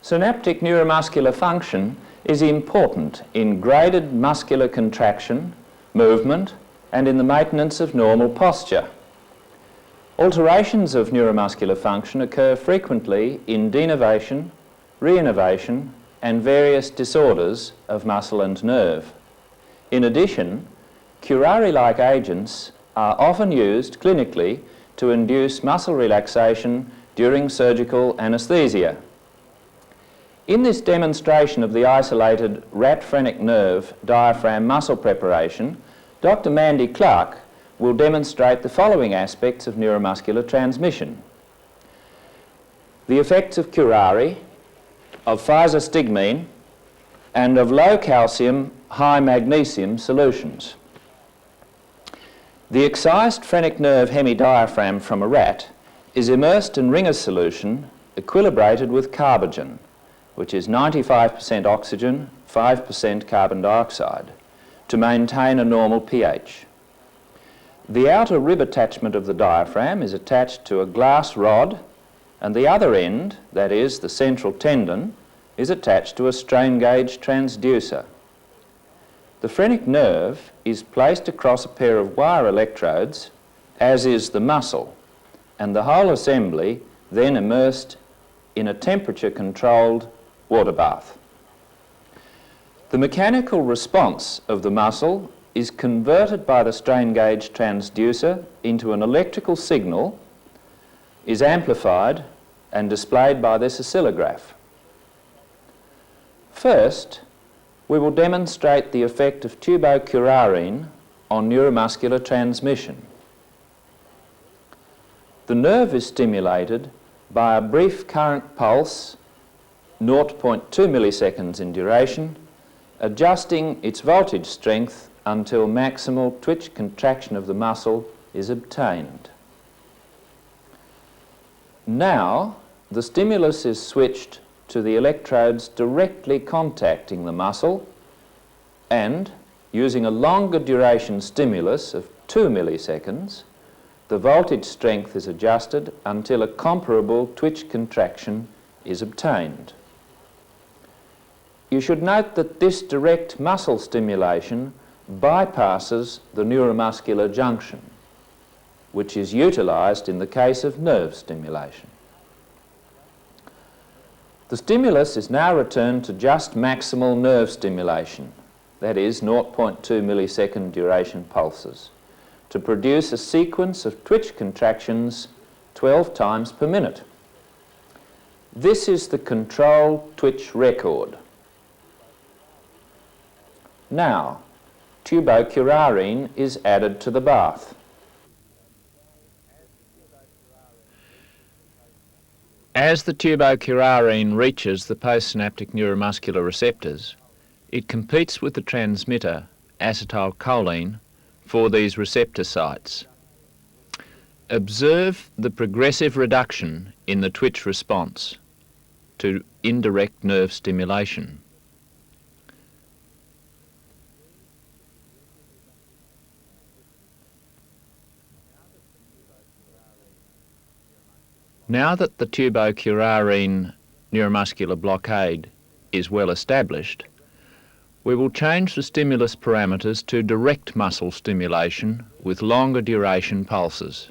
Synaptic neuromuscular function is important in graded muscular contraction, movement, and in the maintenance of normal posture. Alterations of neuromuscular function occur frequently in denervation, reinnervation, and various disorders of muscle and nerve. In addition, curare-like agents are often used clinically to induce muscle relaxation during surgical anaesthesia. In this demonstration of the isolated rat phrenic nerve diaphragm muscle preparation, Dr. Mandy Clark will demonstrate the following aspects of neuromuscular transmission: the effects of curare, of physostigmine, and of low calcium, high magnesium solutions. The excised phrenic nerve hemidiaphragm from a rat is immersed in Ringer's solution equilibrated with carbogen, which is 95% oxygen, 5% carbon dioxide, to maintain a normal pH. The outer rib attachment of the diaphragm is attached to a glass rod, and the other end, that is, the central tendon, is attached to a strain gauge transducer. The phrenic nerve is placed across a pair of wire electrodes, as is the muscle, and the whole assembly then immersed in a temperature-controlled water bath. The mechanical response of the muscle is converted by the strain gauge transducer into an electrical signal, is amplified and displayed by this oscillograph. First, we will demonstrate the effect of tubocurarine on neuromuscular transmission. The nerve is stimulated by a brief current pulse, 0.2 milliseconds in duration, adjusting its voltage strength until maximal twitch contraction of the muscle is obtained. Now, the stimulus is switched to the electrodes directly contacting the muscle, and using a longer duration stimulus of 2 milliseconds, the voltage strength is adjusted until a comparable twitch contraction is obtained. You should note that this direct muscle stimulation bypasses the neuromuscular junction, which is utilised in the case of nerve stimulation. The stimulus is now returned to just maximal nerve stimulation, that is 0.2 millisecond duration pulses, to produce a sequence of twitch contractions 12 times per minute. This is the control twitch record. Now, tubocurarine is added to the bath. As the tubocurarine reaches the postsynaptic neuromuscular receptors, it competes with the transmitter, acetylcholine, for these receptor sites. Observe the progressive reduction in the twitch response to indirect nerve stimulation. Now that the tubocurarine neuromuscular blockade is well established, we will change the stimulus parameters to direct muscle stimulation with longer duration pulses.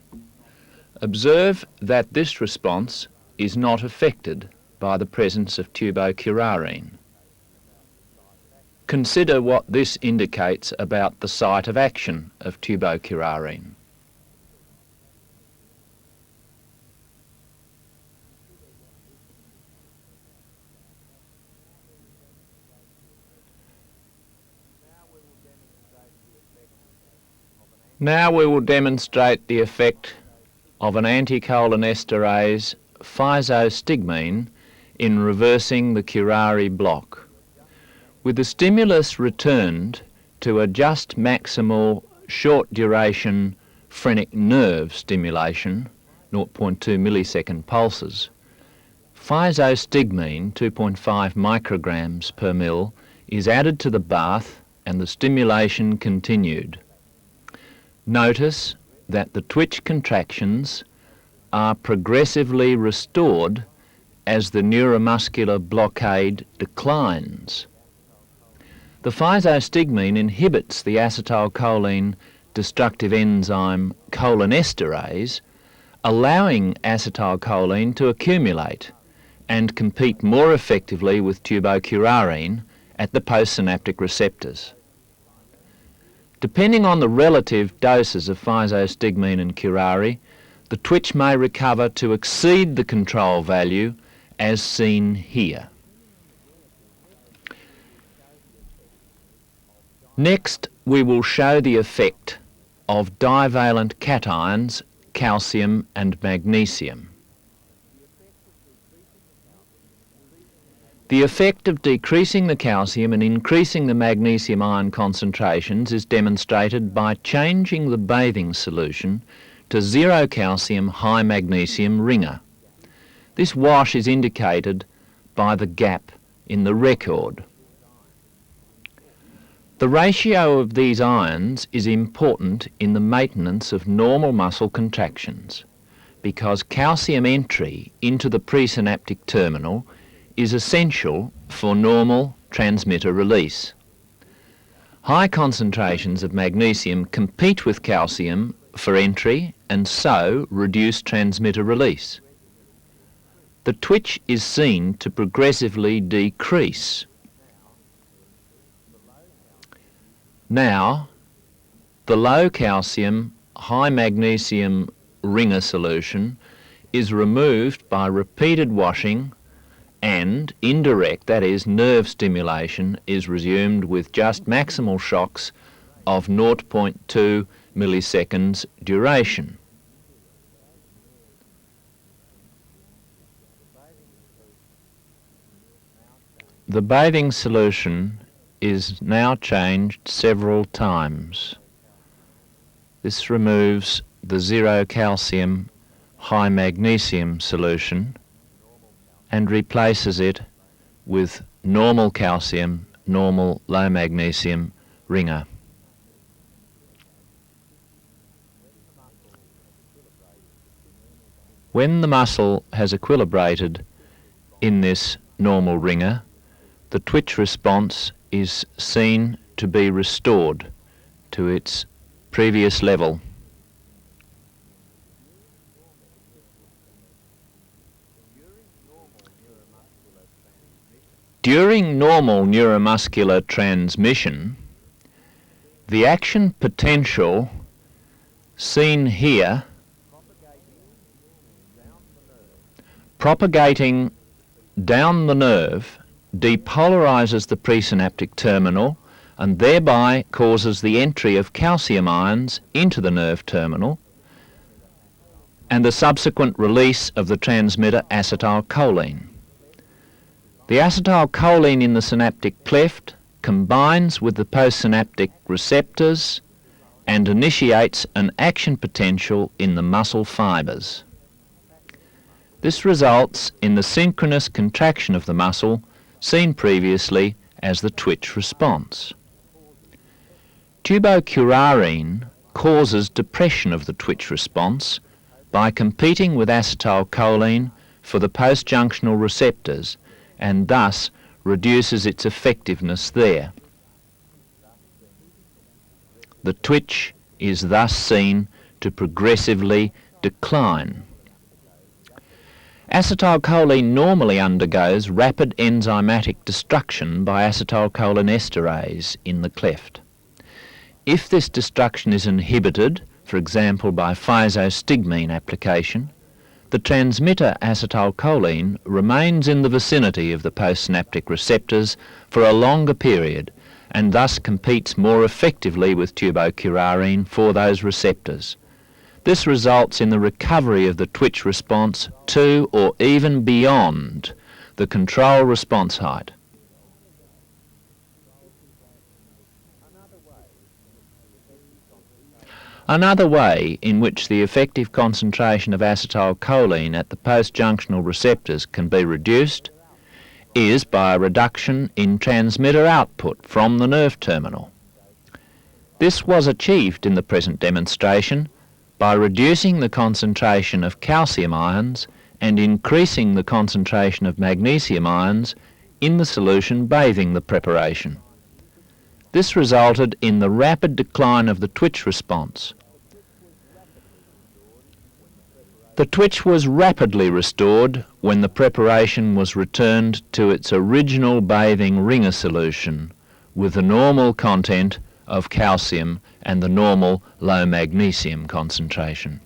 Observe that this response is not affected by the presence of tubocurarine. Consider what this indicates about the site of action of tubocurarine. Now we will demonstrate the effect of an anticholinesterase, physostigmine, in reversing the curare block. With the stimulus returned to a just maximal short duration phrenic nerve stimulation, 0.2 millisecond pulses, physostigmine, 2.5 micrograms per mil, is added to the bath and the stimulation continued. Notice that the twitch contractions are progressively restored as the neuromuscular blockade declines. The physostigmine inhibits the acetylcholine destructive enzyme cholinesterase, allowing acetylcholine to accumulate and compete more effectively with tubocurarine at the postsynaptic receptors. Depending on the relative doses of physostigmine and curare, the twitch may recover to exceed the control value as seen here. Next, we will show the effect of divalent cations, calcium and magnesium. The effect of decreasing the calcium and increasing the magnesium ion concentrations is demonstrated by changing the bathing solution to 0 calcium, high magnesium ringer. This wash is indicated by the gap in the record. The ratio of these ions is important in the maintenance of normal muscle contractions because calcium entry into the presynaptic terminal is essential for normal transmitter release. High concentrations of magnesium compete with calcium for entry and so reduce transmitter release. The twitch is seen to progressively decrease. Now, the low calcium, high magnesium ringer solution is removed by repeated washing and indirect, that is, nerve stimulation, is resumed with just maximal shocks of 0.2 milliseconds duration. The bathing solution is now changed several times. This removes the 0 calcium, high magnesium solution and replaces it with normal calcium, normal low magnesium ringer. When the muscle has equilibrated in this normal ringer, the twitch response is seen to be restored to its previous level. During normal neuromuscular transmission, the action potential seen here propagating down the nerve depolarizes the presynaptic terminal and thereby causes the entry of calcium ions into the nerve terminal and the subsequent release of the transmitter acetylcholine. The acetylcholine in the synaptic cleft combines with the postsynaptic receptors and initiates an action potential in the muscle fibers. This results in the synchronous contraction of the muscle seen previously as the twitch response. Tubocurarine causes depression of the twitch response by competing with acetylcholine for the postjunctional receptors and thus reduces its effectiveness there. The twitch is thus seen to progressively decline. Acetylcholine normally undergoes rapid enzymatic destruction by acetylcholinesterase in the cleft. If this destruction is inhibited, for example by physostigmine application, the transmitter acetylcholine remains in the vicinity of the postsynaptic receptors for a longer period and thus competes more effectively with tubocurarine for those receptors. This results in the recovery of the twitch response to or even beyond the control response height. Another way in which the effective concentration of acetylcholine at the postjunctional receptors can be reduced is by a reduction in transmitter output from the nerve terminal. This was achieved in the present demonstration by reducing the concentration of calcium ions and increasing the concentration of magnesium ions in the solution bathing the preparation. This resulted in the rapid decline of the twitch response. The twitch was rapidly restored when the preparation was returned to its original bathing ringer solution with the normal content of calcium and the normal low magnesium concentration.